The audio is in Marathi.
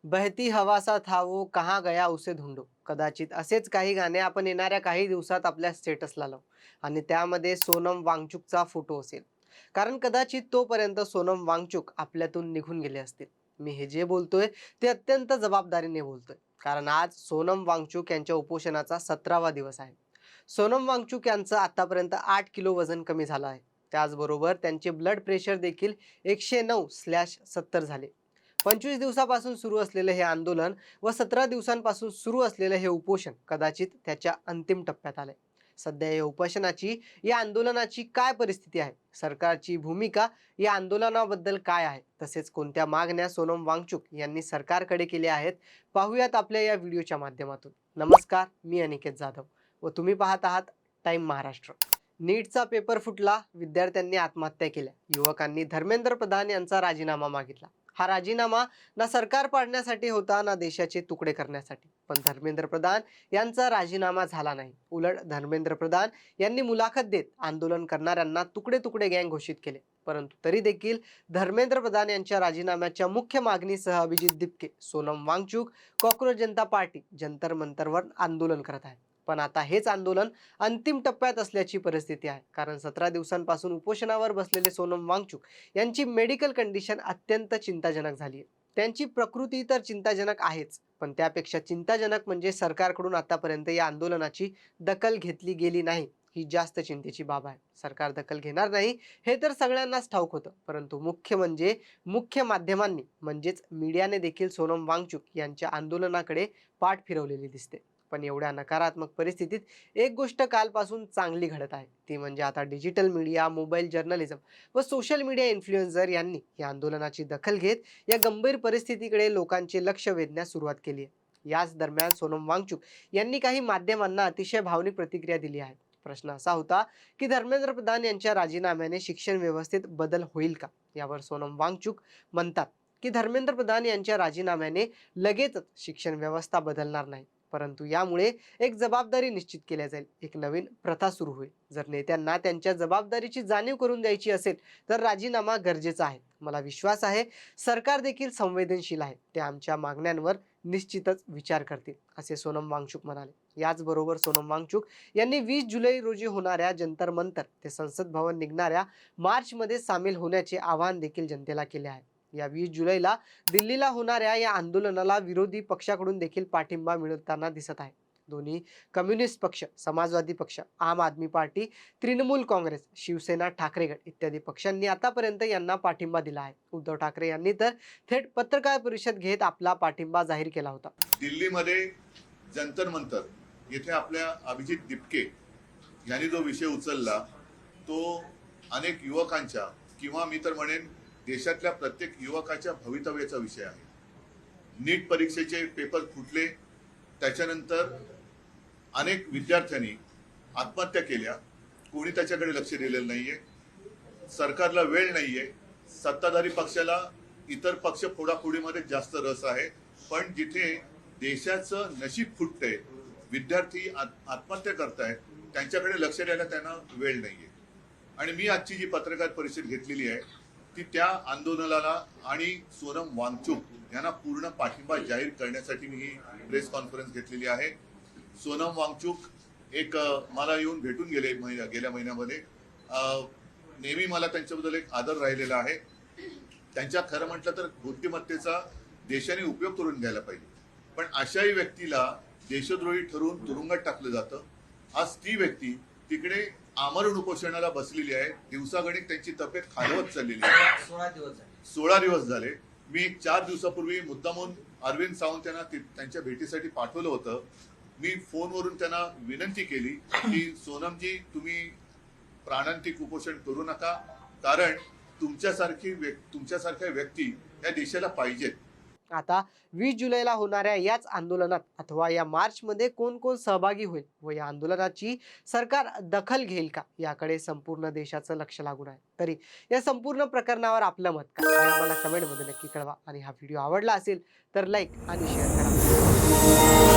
बहती हवा सा था वो कहाँ गया उसे ढूंढो. कदाचित असेच काही गाणे आपण येणाऱ्या काही दिवसात आपल्या स्टेटसला लावू आणि त्यामध्ये सोनम वांगचुकचा फोटो असेल. कारण कदाचित तोपर्यंत सोनम वांगचुक आपल्यातून निघून गेले असतील. मी हे जे बोलतोय ते अत्यंत जबाबदारीने बोलतोय. कारण आज सोनम वांगचुक यांच्या उपोषणाचा 17वा दिवस आहे. सोनम वांगचुक यांचं आतापर्यंत 8 किलो वजन कमी झालं आहे. त्याचबरोबर त्यांचे ब्लड प्रेशर देखील 109/70 झाले. 25 दिवसापासून सुरू असलेले हे आंदोलन व 17 दिवसांपासून सुरू असलेले हे उपोषण कदाचित त्याच्या अंतिम टप्प्यात आले. सध्या या आंदोलनाची काय परिस्थिती आहे, सरकारची भूमिका या आंदोलनाबद्दल काय आहे, तसेच कोणत्या मागण्या सोनम वांगचुक यांनी सरकारकडे केल्या आहेत, पाहूयात आपल्या या व्हिडिओच्या माध्यमातून. नमस्कार, मी अनिकेत जाधव व तुम्ही पाहत आहात टाइम महाराष्ट्र. नीटचा पेपर फुटला, विद्यार्थ्यांनी आत्महत्या केल्या, युवकांनी धर्मेंद्र प्रधान यांचा राजीनामा मागितला. हा राजीनामा ना सरकार पाडण्यासाठी होता ना देशाचे तुकडे करण्यासाठी. पण धर्मेंद्र प्रधान यांचा राजीनामा झाला नाही. उलट धर्मेंद्र प्रधान यांनी मुलाखत देत आंदोलन करणाऱ्यांना तुकडे तुकडे गँग घोषित केले. परंतु तरी देखील धर्मेंद्र प्रधान यांच्या राजीनाम्याच्या मुख्य मागणीसह अभिजित दिपके, सोनम वांगचुक, कॉक्रोच जनता पार्टी जंतर मंतरवर आंदोलन करत आहेत. पण आता हेच आंदोलन अंतिम टप्प्यात असल्याची परिस्थिती आहे. कारण 17 दिवसांपासून उपोषणावर बसलेले सोनम वांगचुक यांची मेडिकल कंडिशन अत्यंत चिंताजनक झाली आहे. त्यांची प्रकृती तर चिंताजनक आहेच, पण त्यापेक्षा चिंताजनक म्हणजे सरकारकडून आतापर्यंत या आंदोलनाची दखल घेतली गेली नाही, ही जास्त चिंतेची बाब आहे. सरकार दखल घेणार नाही हे तर सगळ्यांनाच ठाऊक होतं, परंतु मुख्य माध्यमांनी म्हणजेच मीडियाने देखील सोनम वांगचुक यांच्या आंदोलनाकडे पाठ फिरवलेली दिसते. पण एवढ्या नकारात्मक परिस्थितीत एक गोष्ट कालपासून चांगली घडत आहे, ती म्हणजे आता डिजिटल मीडिया, मोबाईल जर्नलिझम व सोशल मीडिया इन्फ्लुएन्सर यांनी या आंदोलनाची दखल घेत या गंभीर परिस्थितीकडे लोकांचे लक्ष वेधण्यास सुरुवात केली आहे. याच दरम्यान सोनम वांगचुक यांनी काही माध्यमांना अतिशय भावनिक प्रतिक्रिया दिली आहे. प्रश्न असा होता की धर्मेंद्र प्रधान यांच्या राजीनाम्याने शिक्षण व्यवस्थेत बदल होईल का? यावर सोनम वांगचुक म्हणतात की धर्मेंद्र प्रधान यांच्या राजीनाम्याने लगेचच शिक्षण व्यवस्था बदलणार नाही, परंतु यामुळे एक जबाबदारी निश्चित केल्या जाईल, एक नवीन प्रथा सुरू होईल. जर नेत्यांना त्यांच्या जबाबदारीची जाणीव करून द्यायची असेल तर राजीनामा गरजेचा आहे. मला विश्वास आहे सरकार देखील संवेदनशील आहे, ते आमच्या मागण्यांवर निश्चितच विचार करतील, असे सोनम वांगचुक म्हणाले. याचबरोबर सोनम वांगचुक यांनी 20 जुलै रोजी होणाऱ्या जंतर मंतर ते संसद भवन निघणाऱ्या मार्चमध्ये सामील होण्याचे आवाहन देखील जनतेला केले आहे. या 20 जुलैला दिल्लीला होणाऱ्या या आंदोलनाला विरोधी पक्षाकडून देखील पाठिंबा मिळताना दिसत आहे. दोन्ही कम्युनिस्ट पक्ष, समाजवादी पक्ष, आम आदमी पार्टी, तृणमूल काँग्रेस, शिवसेना, ठाकरे गट इत्यादी पक्षांनी आतापर्यंत यांना पाठिंबा दिला आहे. उद्धव ठाकरे यांनी तर थेट पत्रकार परिषद घेत आपला पाठिंबा जाहीर केला होता. दिल्लीमध्ये जंतर मंतर येथे आपल्या अभिजित दिपके यांनी जो विषय उचलला तो अनेक युवकांच्या किंवा मी तर म्हणेन देशातल्या प्रत्येक युवकाच्या भवितव्याचा विषय आहे. नीट परीक्षेचे पेपर फुटले, त्याच्यानंतर अनेक विद्यार्थ्यांनी आत्महत्या केल्या. कोणी त्याच्याकडे लक्ष दिलेलं नाहीये. सरकारला वेळ नाहीये. सत्ताधारी पक्षाला इतर पक्ष फोडाफोडीमध्ये जास्त रस आहे. पण जिथे देशाचं नशीब फुटतंय, विद्यार्थी आत्महत्या करतायत, त्यांच्याकडे लक्ष द्यायला त्यांना वेळ नाहीये. आणि मी आजची जी पत्रकार परिषद घेतलेली आहे ती त्या आंदोलनाला आणि सोनम वांगचुक यांना पूर्ण पाठिंबा जाहीर करण्यासाठी मी ही प्रेस कॉन्फरन्स घेतलेली आहे. सोनम वांगचुक मला येऊन भेटून गेले गेल्या महिन्यामध्ये. नेहमी मला त्यांच्याबद्दल एक आदर राहिलेला आहे. त्यांच्या खरं म्हटलं तर बुद्धिमत्तेचा देशाने उपयोग करून घ्यायला पाहिजे. पण अशाही व्यक्तीला देशद्रोही ठरवून तुरुंगात टाकलं जातं. आज ती व्यक्ती तिकडे आमरण उपोषणाला बसलेली आहे. दिवसागणिक त्यांची तब्येत खालवत चाललेली आहे. 16 दिवस झाले. मी 4 दिवसापूर्वी मुद्दामून अरविंद सावंत यांना त्यांच्या भेटीसाठी पाठवलं होतं. मी फोनवरून त्यांना विनंती केली की सोनमजी, तुम्ही प्राणांतिक उपोषण करू नका, कारण तुमच्यासारख्या व्यक्ती या देशाला पाहिजेत. आता 20 जुलैला होणाऱ्या याच आंदोलनात अथवा या मार्चमध्ये कोण कोण सहभागी होईल व या आंदोलनाची सरकार दखल घेईल का, याकडे संपूर्ण देशाचं लक्ष लागून आहे. तरी या संपूर्ण प्रकरणावर आपलं मत काय हे आम्हाला कमेंटमध्ये नक्की कळवा आणि हा व्हिडिओ आवडला असेल तर लाईक आणि शेअर करा.